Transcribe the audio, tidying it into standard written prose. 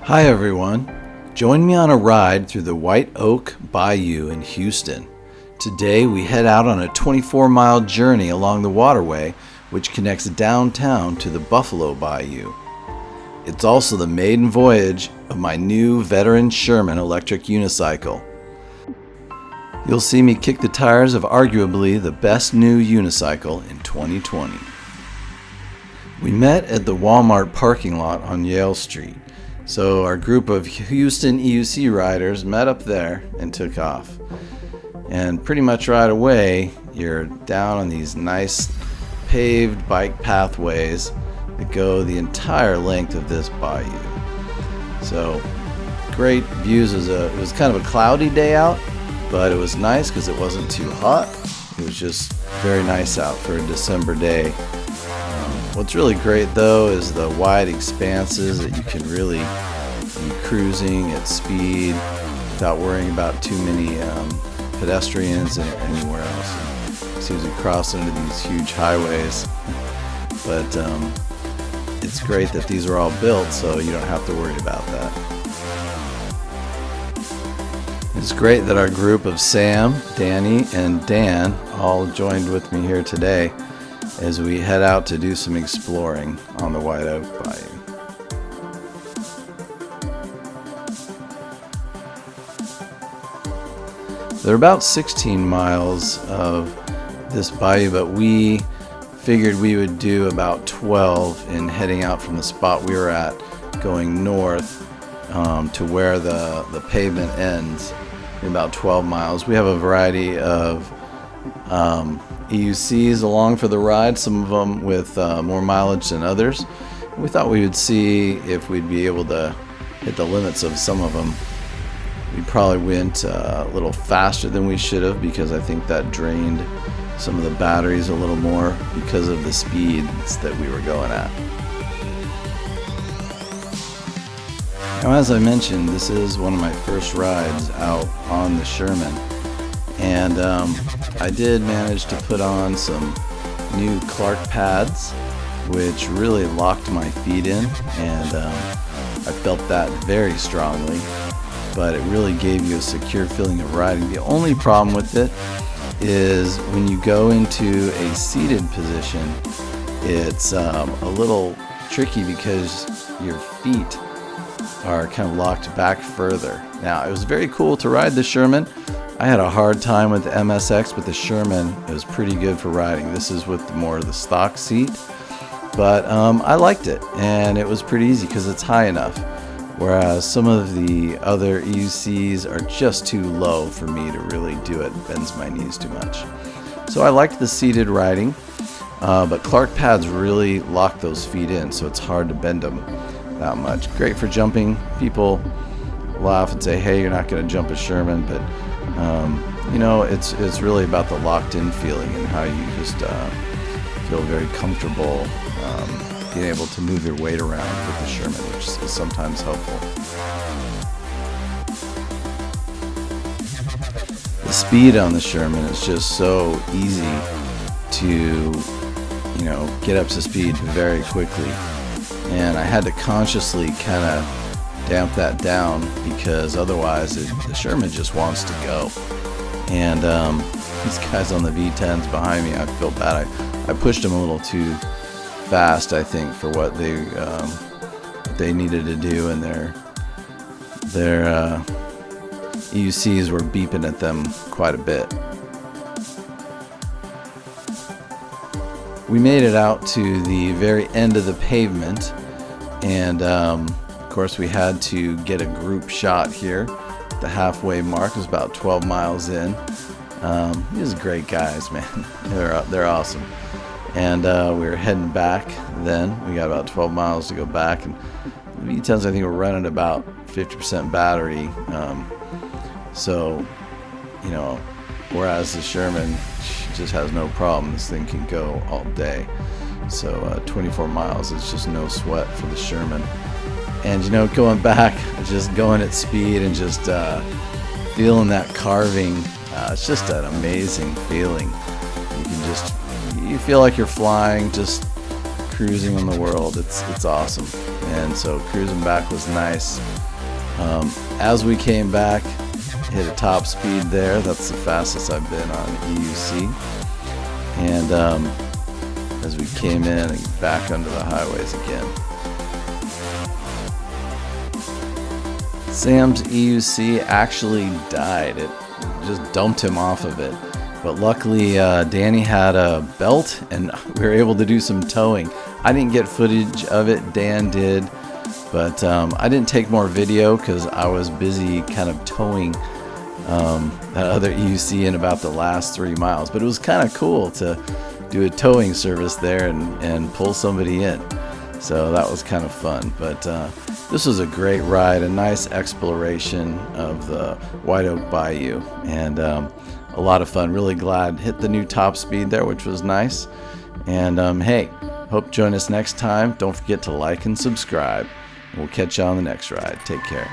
Hi everyone, join me on a ride through the White Oak Bayou in Houston. Today we head out on a 24-mile journey along the waterway which connects downtown to the Buffalo Bayou. It's also the maiden voyage of my new Veteran Sherman electric unicycle. You'll see me kick the tires of arguably the best new unicycle in 2020. We met at the Walmart parking lot on Yale Street. So our group of Houston EUC Riders met up there and took off. And pretty much right away, you're down on these nice paved bike pathways that go the entire length of this bayou. So great views. It was kind of a cloudy day out, but it was nice because it wasn't too hot. It was just very nice out for a December day. What's really great though is the wide expanses that you can really be cruising at speed without worrying about too many pedestrians anywhere else. As soon as you cross into these huge highways. But it's great that these are all built so you don't have to worry about that. It's great that our group of Sam, Danny, and Dan all joined with me here today as we head out to do some exploring on the White Oak Bayou. There are about 16 miles of this bayou, but we figured we would do about 12 in heading out from the spot we were at, going north to where the pavement ends, in about 12 miles. We have a variety of EUCs along for the ride, some of them with more mileage than others. We thought we would see if we'd be able to hit the limits of some of them. We probably went a little faster than we should have because I think that drained some of the batteries a little more because of the speeds that we were going at. Now, as I mentioned, this is one of my first rides out on the Sherman. And I did manage to put on some new Clark pads, which really locked my feet in, and I felt that very strongly, but it really gave you a secure feeling of riding. The only problem with it is when you go into a seated position, it's a little tricky because your feet are kind of locked back further. Now, it was very cool to ride the Sherman. I had a hard time with the MSX, but the Sherman is pretty good for riding. This is with more of the stock seat, but I liked it, and it was pretty easy because it's high enough, whereas some of the other EUCs are just too low for me to really do it. It bends my knees too much. So I liked the seated riding, but Clark pads really lock those feet in, so it's hard to bend them that much. Great for jumping. People laugh and say, hey, you're not going to jump a Sherman, but you know, it's really about the locked-in feeling and how you just feel very comfortable being able to move your weight around with the Sherman, which is sometimes helpful. The speed on the Sherman is just so easy to, you know, get up to speed very quickly, and I had to consciously kind of damp that down because otherwise the Sherman just wants to go. And these guys on the V10s behind me, I feel bad. I pushed them a little too fast, I think, for what they needed to do, and their EUCs were beeping at them quite a bit. We made it out to the very end of the pavement, and of course we had to get a group shot here. The halfway mark. It was about 12 miles in. These are great guys, man. They're awesome. And we were heading back then. We got about 12 miles to go back, and the V10s I think were running about 50% battery. So, you know, whereas the Sherman just has no problem. This thing can go all day. So 24 miles is just no sweat for the Sherman. And you know, going back, just going at speed and just feeling that carving, it's just an amazing feeling. You feel like you're flying, just cruising in the world. It's awesome. And so cruising back was nice. As we came back, hit a top speed there. That's the fastest I've been on EUC. And as we came in and back onto the highways again. Sam's EUC actually died. It just dumped him off of it. But luckily, Danny had a belt and we were able to do some towing. I didn't get footage of it, Dan did. But I didn't take more video because I was busy kind of towing that other EUC in about the last 3 miles. But it was kind of cool to do a towing service there and pull somebody in. So that was kind of fun. But this was a great ride, a nice exploration of the White Oak Bayou, and a lot of fun. Really glad hit the new top speed there, which was nice. And hey, hope join us next time. Don't forget to like and subscribe. We'll catch you on the next ride. Take care.